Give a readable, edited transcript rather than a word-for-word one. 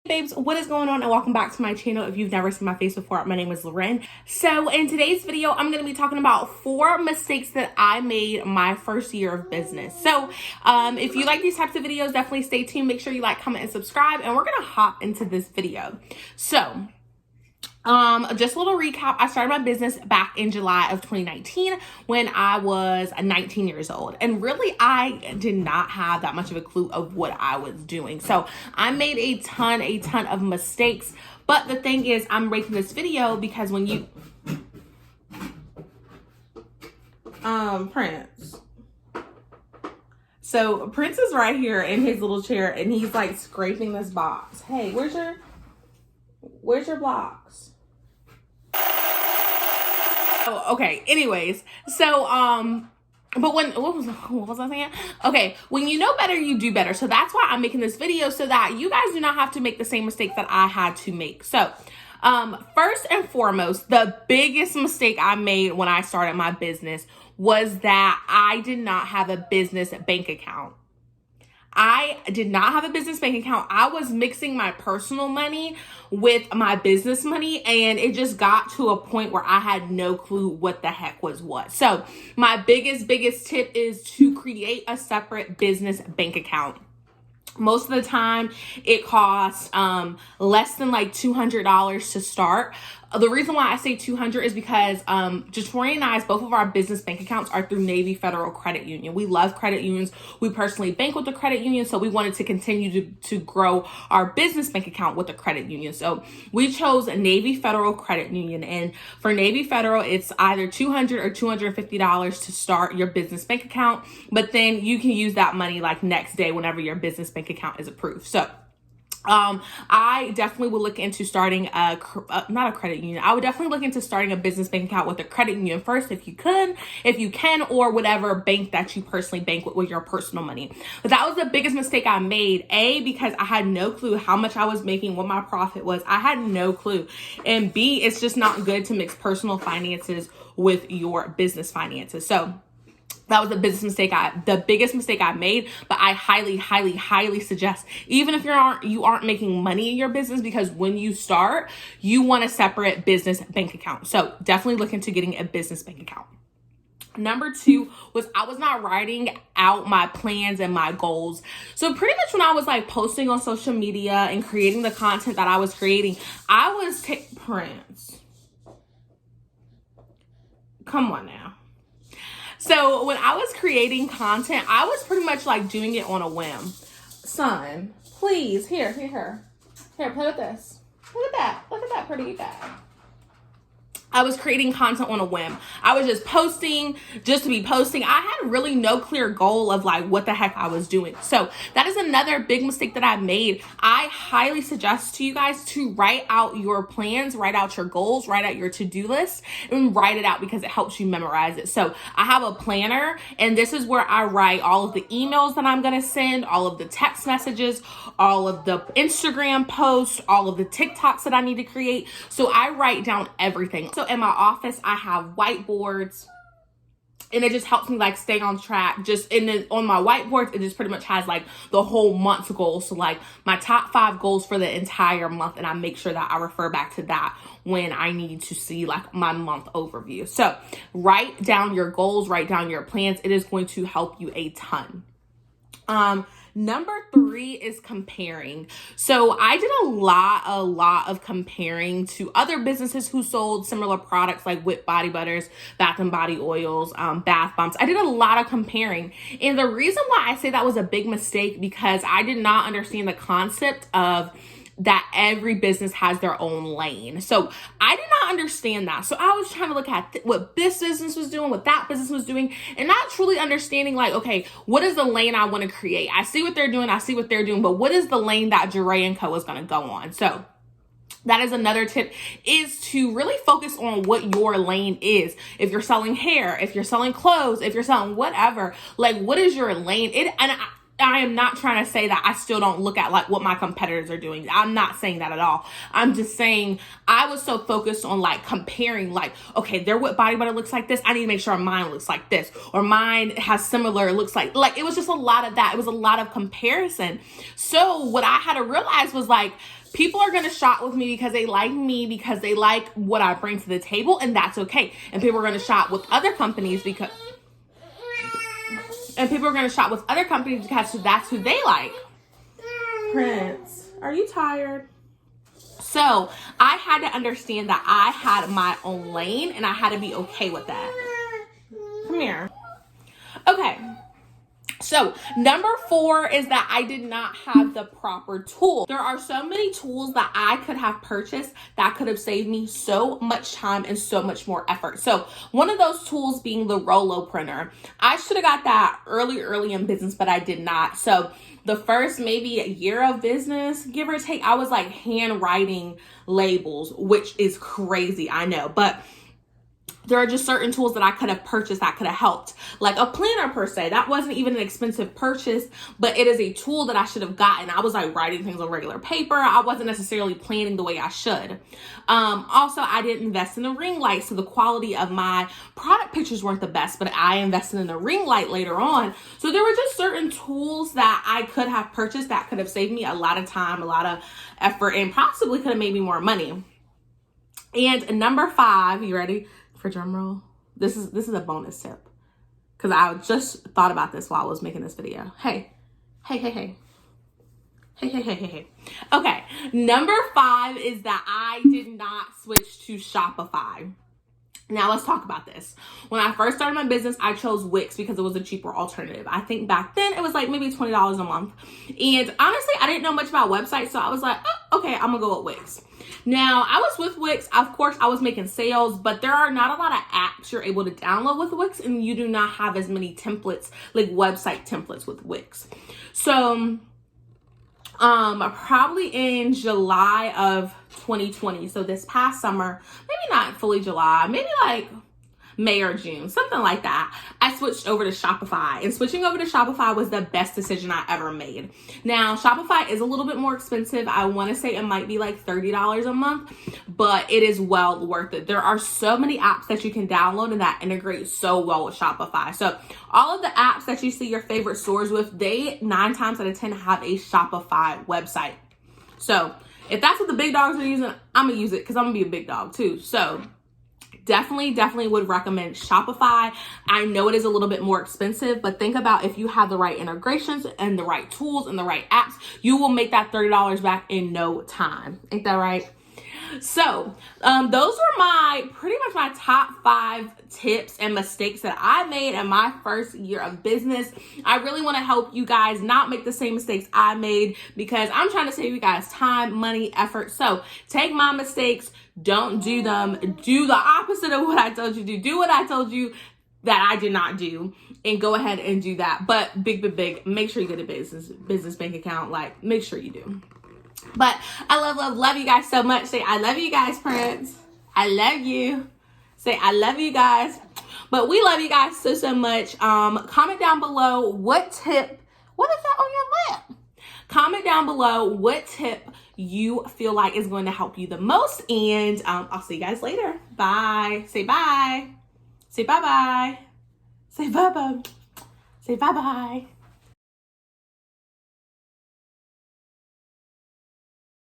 Babes, what is going on, and welcome back to my channel. If you've never seen my face before, my name is Lauren. So in today's video, I'm going to be talking about 4 mistakes that I made my first year of business. So if you like these types of videos, definitely stay tuned. Make sure you like, comment, and subscribe, and we're going to hop into this video. So just a little recap. I started my business back in July of 2019 when I was 19 years old. And really, I did not have that much of a clue of what I was doing. So I made a ton of mistakes. But the thing is, I'm making this video because when you, Prince. So Prince is right here in his little chair and he's like scraping this box. Hey, where's your blocks? Oh, okay. Anyways, so but what was I saying? Okay, when you know better, you do better. So that's why I'm making this video, so that you guys do not have to make the same mistake that I had to make. So first and foremost, the biggest mistake I made when I started my business was that I did not have a business bank account. I did not have a business bank account. I was mixing my personal money with my business money, and it just got to a point where I had no clue what the heck was what. So my biggest tip is to create a separate business bank account. Most of the time it costs less than like $200 to start. The reason why I say 200 is because Jerae and I's, both of our business bank accounts are through Navy Federal Credit Union. We love credit unions. We personally bank with the credit union, so we wanted to continue to grow our business bank account with the credit union. So we chose Navy Federal Credit Union, and for Navy Federal, it's either $200 or $250 to start your business bank account, but then you can use that money like next day whenever your business bank account is approved. So I definitely would look into starting not a credit union. I would definitely look into starting a business bank account with a credit union first, if you can, or whatever bank that you personally bank with your personal money. But that was the biggest mistake I made. A, because I had no clue how much I was making, what my profit was. I had no clue. And B, it's just not good to mix personal finances with your business finances. So that was the biggest mistake I made, but I highly suggest, even if you aren't making money in your business, because when you start, you want a separate business bank account. So definitely look into getting a business bank account. Number 2 was I was not writing out my plans and my goals. So pretty much when I was like posting on social media and creating the content that I was creating, I was Prince. Come on now. So when I was creating content, I was pretty much like doing it on a whim. Son, please, here, play with this. Look at that pretty bag. I was creating content on a whim. I was just posting just to be posting. I had really no clear goal of like what the heck I was doing. So that is another big mistake that I made. I highly suggest to you guys to write out your plans, write out your goals, write out your to-do list, and write it out because it helps you memorize it. So I have a planner, and this is where I write all of the emails that I'm going to send, all of the text messages, all of the Instagram posts, all of the TikToks that I need to create. So I write down everything. So in my office, I have whiteboards, and it just helps me like stay on track. On my whiteboards, it just pretty much has like the whole month's goals. So like my top 5 goals for the entire month, and I make sure that I refer back to that when I need to see like my month overview. So write down your goals, write down your plans. It is going to help you a ton. Number 3 is comparing. So I did a lot of comparing to other businesses who sold similar products like whipped body butters, bath and body oils, bath bombs. I did a lot of comparing. And the reason why I say that was a big mistake, because I did not understand the concept of that every business has their own lane. So I did not understand that. So I was trying to look at what this business was doing, what that business was doing, and not truly understanding like, okay, what is the lane I want to create? I see what they're doing, but what is the lane that Jerae and Co is going to go on? So that is another tip, is to really focus on what your lane is. If you're selling hair, if you're selling clothes, if you're selling whatever, like what is your lane? I am not trying to say that I still don't look at like what my competitors are doing. I'm not saying that at all. I'm just saying I was so focused on like comparing, like, okay, their body butter looks like this. I need to make sure mine looks like this, or mine has similar looks like it was just a lot of that. It was a lot of comparison. So what I had to realize was like, people are going to shop with me because they like me, because they like what I bring to the table, and that's okay. And people are going to shop with other companies because that's who they like. Prince, are you tired? So I had to understand that I had my own lane, and I had to be okay with that. Come here. Okay. So number 4 is that I did not have the proper tool. There are so many tools that I could have purchased that could have saved me so much time and so much more effort. So one of those tools being the Rolo printer. I should have got that early in business, but I did not. So the first maybe a year of business, give or take, I was like handwriting labels, which is crazy, I know, but there are just certain tools that I could have purchased that could have helped. Like a planner per se. That wasn't even an expensive purchase, but it is a tool that I should have gotten. I was like writing things on regular paper. I wasn't necessarily planning the way I should. Also, I didn't invest in the ring light, so the quality of my product pictures weren't the best, but I invested in the ring light later on. So there were just certain tools that I could have purchased that could have saved me a lot of time, a lot of effort, and possibly could have made me more money. And number 5, you ready for drum roll? This is a bonus tip, because I just thought about this while I was making this video. Hey. Okay, number 5 is that I did not switch to Shopify. Now let's talk about this. When I first started my business, I chose Wix because it was a cheaper alternative. I think back then it was like maybe $20 a month. And honestly, I didn't know much about websites, so I was like, oh, okay, I'm gonna go with Wix. Now, I was with Wix. Of course, I was making sales, but there are not a lot of apps you're able to download with Wix, and you do not have as many templates, like website templates with Wix. So, probably in July of 2020, so this past summer, maybe not fully July, maybe like May or June, something like that, I switched over to Shopify. And switching over to Shopify was the best decision I ever made. Now, Shopify is a little bit more expensive. I want to say it might be like $30 a month, but it is well worth it. There are so many apps that you can download and that integrate so well with Shopify. So all of the apps that you see your favorite stores with, they 9 times out of 10 have a Shopify website. So if that's what the big dogs are using, I'm gonna use it because I'm gonna be a big dog too. So definitely would recommend Shopify. I know it is a little bit more expensive, but think about if you have the right integrations and the right tools and the right apps, you will make that $30 back in no time. Ain't that right? So those were pretty much my top 5 tips and mistakes that I made in my first year of business. I really want to help you guys not make the same mistakes I made, because I'm trying to save you guys time, money, effort. So take my mistakes, don't do them, do the opposite of what I told you to do. Do what I told you that I did not do, and go ahead and do that. But big, make sure you get a business bank account. Like, make sure you do. But I love you guys so much. Say, I love you guys, Prince. I love you. Say, I love you guys. But we love you guys so much. Comment down below what is that on your lip? Comment down below what tip you feel like is going to help you the most. And I'll see you guys later. Bye. Say bye. Say bye-bye. Say bye-bye. Say bye-bye.